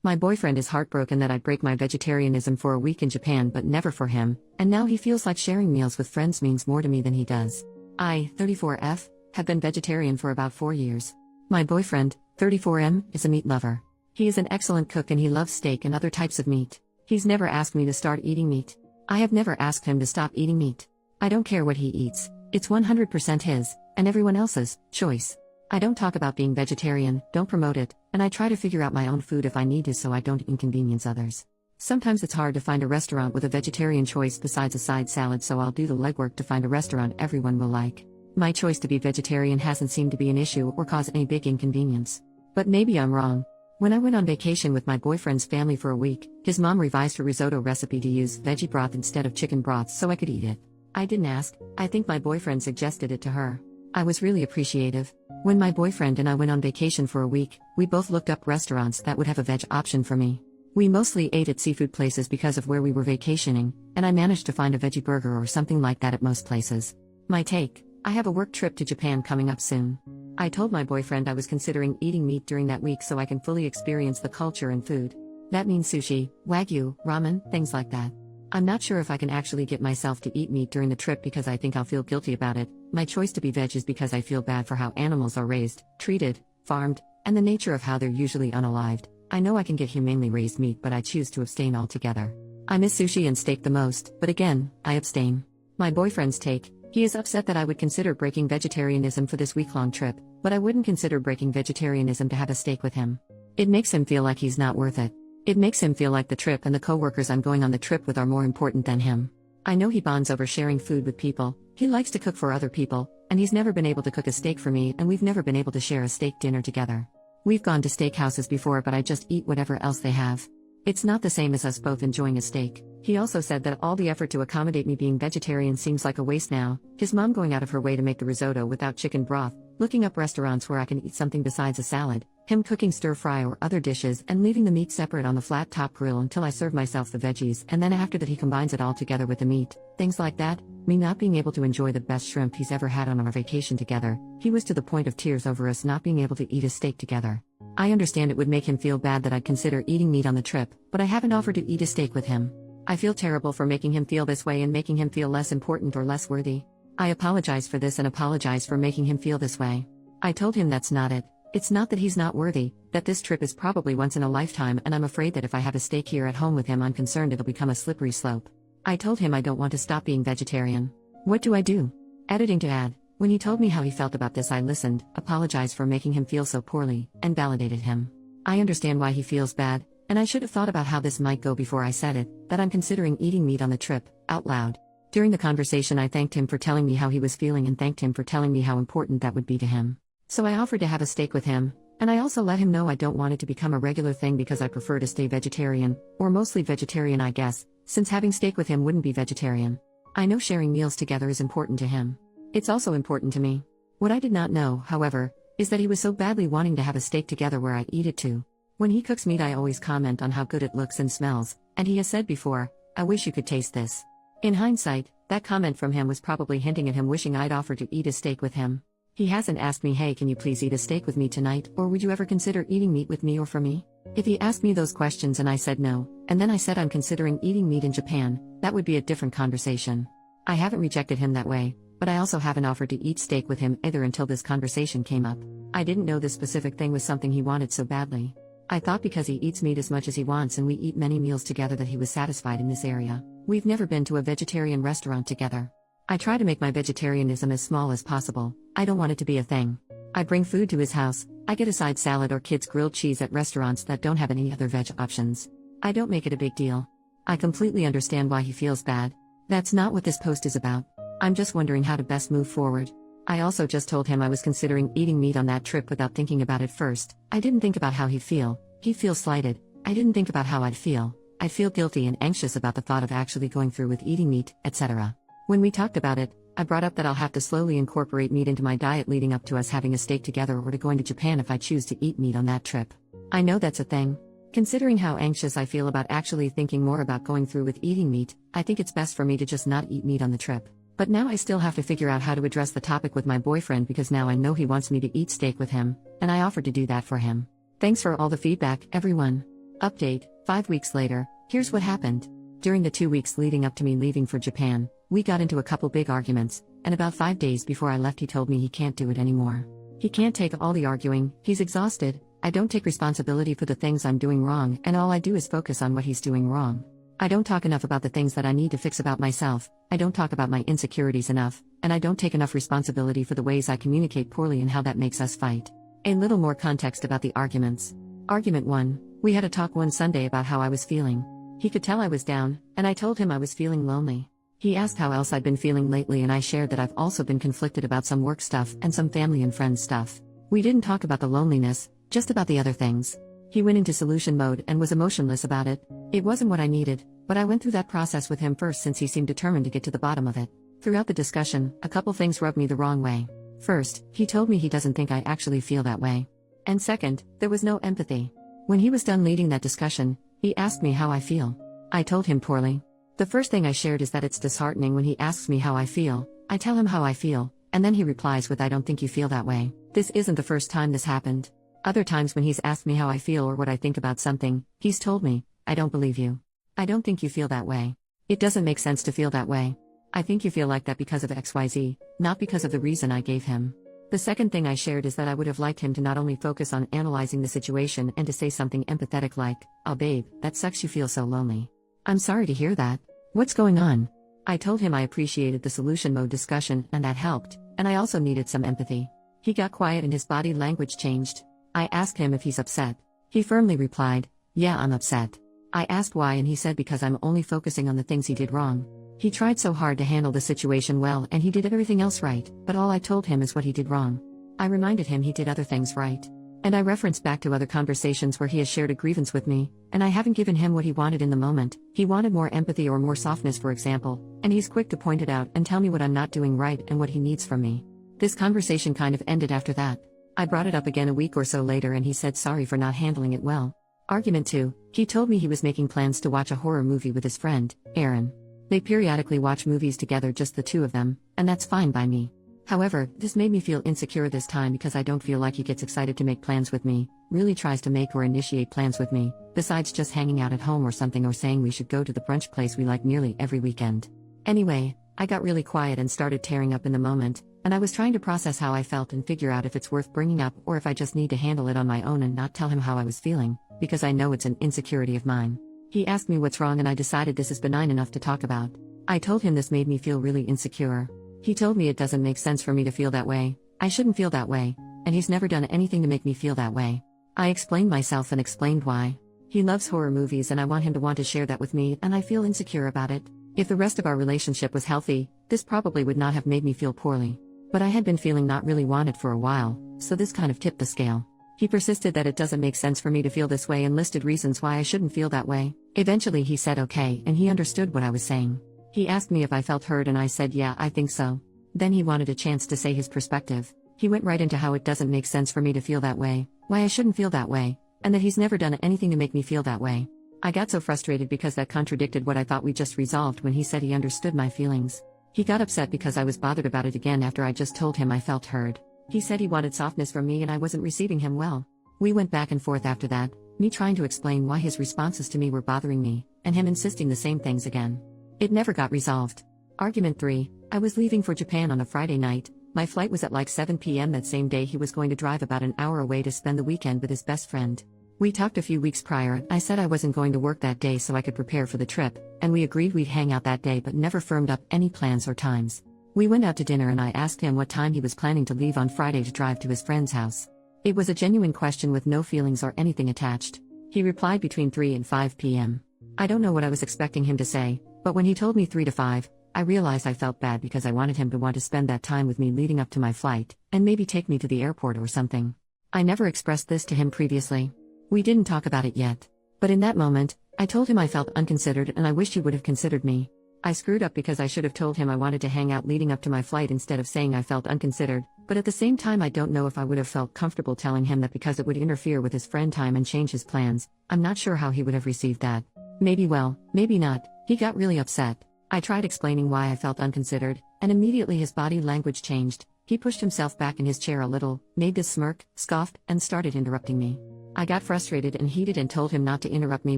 My boyfriend is heartbroken that I'd break my vegetarianism for a week in Japan but never for him, and now he feels like sharing meals with friends means more to me than he does. I, 34F, have been vegetarian for about 4 years. My boyfriend, 34M, is a meat lover. He is an excellent cook and he loves steak and other types of meat. He's never asked me to start eating meat. I have never asked him to stop eating meat. I don't care what he eats, it's 100% his, and everyone else's, choice. I don't talk about being vegetarian, don't promote it, and I try to figure out my own food if I need to so I don't inconvenience others. Sometimes it's hard to find a restaurant with a vegetarian choice besides a side salad, so I'll do the legwork to find a restaurant everyone will like. My choice to be vegetarian hasn't seemed to be an issue or cause any big inconvenience. But maybe I'm wrong. When I went on vacation with my boyfriend's family for a week, his mom revised her risotto recipe to use veggie broth instead of chicken broth so I could eat it. I didn't ask, I think my boyfriend suggested it to her. I was really appreciative. When my boyfriend and I went on vacation for a week, we both looked up restaurants that would have a veg option for me. We mostly ate at seafood places because of where we were vacationing, and I managed to find a veggie burger or something like that at most places. My take: I have a work trip to Japan coming up soon. I told my boyfriend I was considering eating meat during that week so I can fully experience the culture and food. That means sushi, wagyu, ramen, things like that. I'm not sure if I can actually get myself to eat meat during the trip because I think I'll feel guilty about it. My choice to be veg is because I feel bad for how animals are raised, treated, farmed, and the nature of how they're usually unalived. I know I can get humanely raised meat, but I choose to abstain altogether. I miss sushi and steak the most, but again, I abstain. My boyfriend's take: he is upset that I would consider breaking vegetarianism for this week-long trip, but I wouldn't consider breaking vegetarianism to have a steak with him. It makes him feel like he's not worth it. It makes him feel like the trip and the co-workers I'm going on the trip with are more important than him. I know he bonds over sharing food with people, he likes to cook for other people, and he's never been able to cook a steak for me, and we've never been able to share a steak dinner together. We've gone to steakhouses before, but I just eat whatever else they have. It's not the same as us both enjoying a steak. He also said that all the effort to accommodate me being vegetarian seems like a waste now, his mom going out of her way to make the risotto without chicken broth, looking up restaurants where I can eat something besides a salad, him cooking stir-fry or other dishes and leaving the meat separate on the flat-top grill until I serve myself the veggies, and then after that he combines it all together with the meat, things like that, me not being able to enjoy the best shrimp he's ever had on our vacation together. He was to the point of tears over us not being able to eat a steak together. I understand it would make him feel bad that I'd consider eating meat on the trip, but I haven't offered to eat a steak with him. I feel terrible for making him feel this way and making him feel less important or less worthy. I apologize for this and apologize for making him feel this way. I told him that's not it. It's not that he's not worthy, that this trip is probably once in a lifetime, and I'm afraid that if I have a steak here at home with him, I'm concerned it'll become a slippery slope. I told him I don't want to stop being vegetarian. What do I do? Editing to add: when he told me how he felt about this, I listened, apologized for making him feel so poorly, and validated him. I understand why he feels bad, and I should have thought about how this might go before I said it, that I'm considering eating meat on the trip, out loud. During the conversation I thanked him for telling me how he was feeling and thanked him for telling me how important that would be to him. So I offered to have a steak with him, and I also let him know I don't want it to become a regular thing because I prefer to stay vegetarian, or mostly vegetarian I guess, since having steak with him wouldn't be vegetarian. I know sharing meals together is important to him. It's also important to me. What I did not know, however, is that he was so badly wanting to have a steak together where I eat it too. When he cooks meat I always comment on how good it looks and smells, and he has said before, "I wish you could taste this." In hindsight, that comment from him was probably hinting at him wishing I'd offer to eat a steak with him. He hasn't asked me, "Hey, can you please eat a steak with me tonight, or would you ever consider eating meat with me or for me?" If he asked me those questions and I said no, and then I said I'm considering eating meat in Japan, that would be a different conversation. I haven't rejected him that way, but I also haven't offered to eat steak with him either until this conversation came up. I didn't know this specific thing was something he wanted so badly. I thought because he eats meat as much as he wants and we eat many meals together that he was satisfied in this area. We've never been to a vegetarian restaurant together. I try to make my vegetarianism as small as possible. I don't want it to be a thing. I bring food to his house, I get a side salad or kids grilled cheese at restaurants that don't have any other veg options. I don't make it a big deal. I completely understand why he feels bad. That's not what this post is about. I'm just wondering how to best move forward. I also just told him I was considering eating meat on that trip without thinking about it first. I didn't think about how he'd feel. He'd feel slighted. I didn't think about how I'd feel. I'd feel guilty and anxious about the thought of actually going through with eating meat, etc. When we talked about it, I brought up that I'll have to slowly incorporate meat into my diet leading up to us having a steak together or to going to Japan if I choose to eat meat on that trip. I know that's a thing. Considering how anxious I feel about actually thinking more about going through with eating meat, I think it's best for me to just not eat meat on the trip. But now I still have to figure out how to address the topic with my boyfriend because now I know he wants me to eat steak with him, and I offered to do that for him. Thanks for all the feedback, everyone. Update, 5 weeks later, here's what happened. During the 2 weeks leading up to me leaving for Japan, we got into a couple big arguments, and about 5 days before I left he told me he can't do it anymore. He can't take all the arguing, he's exhausted, I don't take responsibility for the things I'm doing wrong, and all I do is focus on what he's doing wrong. I don't talk enough about the things that I need to fix about myself, I don't talk about my insecurities enough, and I don't take enough responsibility for the ways I communicate poorly and how that makes us fight. A little more context about the arguments. Argument 1, we had a talk one Sunday about how I was feeling. He could tell I was down, and I told him I was feeling lonely. He asked how else I'd been feeling lately, and I shared that I've also been conflicted about some work stuff and some family and friends stuff. We didn't talk about the loneliness, just about the other things. He went into solution mode and was emotionless about it. It wasn't what I needed, but I went through that process with him first since he seemed determined to get to the bottom of it. Throughout the discussion, a couple things rubbed me the wrong way. First, he told me he doesn't think I actually feel that way. And second, there was no empathy. When he was done leading that discussion, he asked me how I feel. I told him poorly. The first thing I shared is that it's disheartening when he asks me how I feel. I tell him how I feel, and then he replies with, "I don't think you feel that way." This isn't the first time this happened. Other times when he's asked me how I feel or what I think about something, he's told me, "I don't believe you. I don't think you feel that way. It doesn't make sense to feel that way. I think you feel like that because of XYZ, not because of the reason I gave him." The second thing I shared is that I would have liked him to not only focus on analyzing the situation and to say something empathetic like, "Oh babe, that sucks you feel so lonely. I'm sorry to hear that. What's going on?" I told him I appreciated the solution mode discussion and that helped, and I also needed some empathy. He got quiet and his body language changed. I asked him if he's upset. He firmly replied, "Yeah, I'm upset." I asked why and he said because I'm only focusing on the things he did wrong. He tried so hard to handle the situation well and he did everything else right, but all I told him is what he did wrong. I reminded him he did other things right. And I referenced back to other conversations where he has shared a grievance with me, and I haven't given him what he wanted in the moment. He wanted more empathy or more softness, for example, and he's quick to point it out and tell me what I'm not doing right and what he needs from me. This conversation kind of ended after that. I brought it up again a week or so later and he said sorry for not handling it well. Argument 2, he told me he was making plans to watch a horror movie with his friend, Aaron. They periodically watch movies together, just the two of them, and that's fine by me. However, this made me feel insecure this time because I don't feel like he gets excited to make plans with me, really tries to make or initiate plans with me, besides just hanging out at home or something or saying we should go to the brunch place we like nearly every weekend. Anyway, I got really quiet and started tearing up in the moment, and I was trying to process how I felt and figure out if it's worth bringing up or if I just need to handle it on my own and not tell him how I was feeling, because I know it's an insecurity of mine. He asked me what's wrong and I decided this is benign enough to talk about. I told him this made me feel really insecure. He told me it doesn't make sense for me to feel that way, I shouldn't feel that way, and he's never done anything to make me feel that way. I explained myself and explained why. He loves horror movies and I want him to want to share that with me and I feel insecure about it. If the rest of our relationship was healthy, this probably would not have made me feel poorly. But I had been feeling not really wanted for a while, so this kind of tipped the scale. He persisted that it doesn't make sense for me to feel this way and listed reasons why I shouldn't feel that way. Eventually he said okay and he understood what I was saying. He asked me if I felt heard and I said yeah, I think so. Then he wanted a chance to say his perspective. He went right into how it doesn't make sense for me to feel that way, why I shouldn't feel that way, and that he's never done anything to make me feel that way. I got so frustrated because that contradicted what I thought we just resolved when he said he understood my feelings. He got upset because I was bothered about it again after I just told him I felt heard. He said he wanted softness from me and I wasn't receiving him well. We went back and forth after that, me trying to explain why his responses to me were bothering me, and him insisting the same things again. It never got resolved. Argument 3, I was leaving for Japan on a Friday night. My flight was at like 7 p.m. that same day. He was going to drive about an hour away to spend the weekend with his best friend. We talked a few weeks prior. I said I wasn't going to work that day so I could prepare for the trip, and we agreed we'd hang out that day but never firmed up any plans or times. We went out to dinner and I asked him what time he was planning to leave on Friday to drive to his friend's house. It was a genuine question with no feelings or anything attached. He replied between 3 and 5 p.m. I don't know what I was expecting him to say, but when he told me 3 to 5, I realized I felt bad because I wanted him to want to spend that time with me leading up to my flight, and maybe take me to the airport or something. I never expressed this to him previously. We didn't talk about it yet. But in that moment, I told him I felt unconsidered and I wished he would have considered me. I screwed up because I should have told him I wanted to hang out leading up to my flight instead of saying I felt unconsidered, but at the same time I don't know if I would have felt comfortable telling him that because it would interfere with his friend time and change his plans. I'm not sure how he would have received that. Maybe well, maybe not. He got really upset. I tried explaining why I felt unconsidered, and immediately his body language changed. He pushed himself back in his chair a little, made this smirk, scoffed, and started interrupting me. I got frustrated and heated and told him not to interrupt me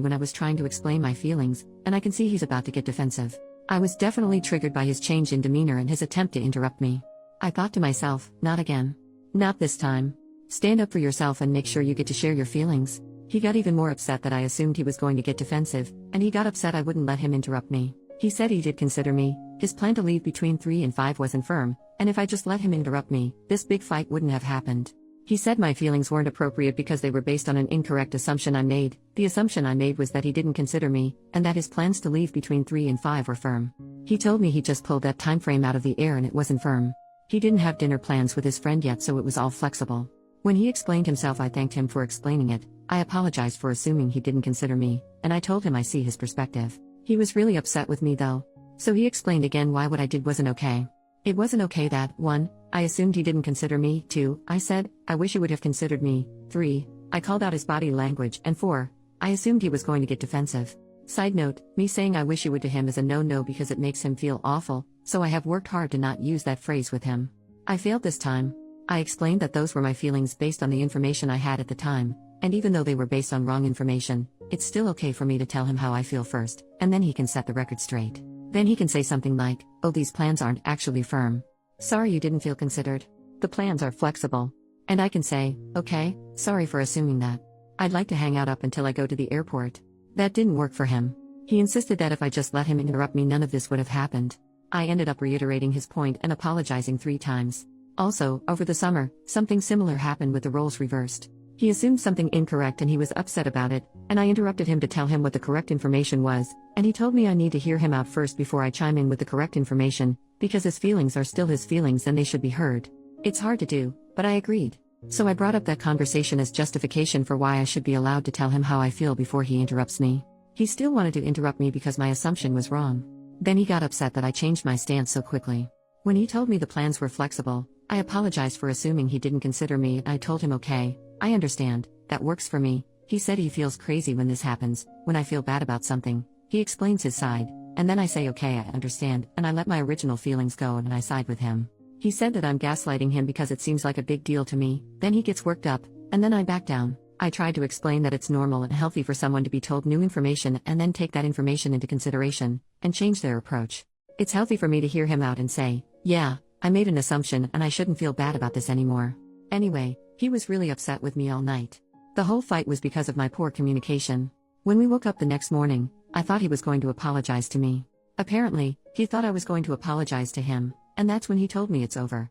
when I was trying to explain my feelings, and I can see he's about to get defensive. I was definitely triggered by his change in demeanor and his attempt to interrupt me. I thought to myself, not again. Not this time. Stand up for yourself and make sure you get to share your feelings. He got even more upset that I assumed he was going to get defensive, and he got upset I wouldn't let him interrupt me. He said he did consider me, his plan to leave between 3 and 5 wasn't firm, and if I just let him interrupt me, this big fight wouldn't have happened. He said my feelings weren't appropriate because they were based on an incorrect assumption I made. The assumption I made was that he didn't consider me, and that his plans to leave between 3 and 5 were firm. He told me he just pulled that time frame out of the air and it wasn't firm. He didn't have dinner plans with his friend yet, so it was all flexible. When he explained himself, I thanked him for explaining it. I apologized for assuming he didn't consider me, and I told him I see his perspective. He was really upset with me though. So he explained again why what I did wasn't okay. It wasn't okay that, 1, I assumed he didn't consider me, 2, I said, I wish he would have considered me, 3, I called out his body language, and 4, I assumed he was going to get defensive. Side note, me saying I wish you would to him is a no-no because it makes him feel awful, so I have worked hard to not use that phrase with him. I failed this time. I explained that those were my feelings based on the information I had at the time, and even though they were based on wrong information, it's still okay for me to tell him how I feel first, and then he can set the record straight. Then he can say something like, oh, these plans aren't actually firm. Sorry you didn't feel considered. The plans are flexible. And I can say, okay, sorry for assuming that. I'd like to hang out up until I go to the airport. That didn't work for him. He insisted that if I just let him interrupt me, none of this would have happened. I ended up reiterating his point and apologizing 3 times. Also, over the summer, something similar happened with the roles reversed. He assumed something incorrect and he was upset about it, and I interrupted him to tell him what the correct information was, and he told me I need to hear him out first before I chime in with the correct information, because his feelings are still his feelings and they should be heard. It's hard to do, but I agreed. So I brought up that conversation as justification for why I should be allowed to tell him how I feel before he interrupts me. He still wanted to interrupt me because my assumption was wrong. Then he got upset that I changed my stance so quickly. When he told me the plans were flexible, I apologized for assuming he didn't consider me, and I told him okay, I understand, that works for me. He said he feels crazy when this happens, when I feel bad about something. He explains his side, and then I say okay, I understand, and I let my original feelings go and I side with him. He said that I'm gaslighting him because it seems like a big deal to me, then he gets worked up, and then I back down. I tried to explain that it's normal and healthy for someone to be told new information and then take that information into consideration, and change their approach. It's healthy for me to hear him out and say, yeah, I made an assumption and I shouldn't feel bad about this anymore. Anyway, he was really upset with me all night. The whole fight was because of my poor communication. When we woke up the next morning, I thought he was going to apologize to me. Apparently, he thought I was going to apologize to him, and that's when he told me it's over.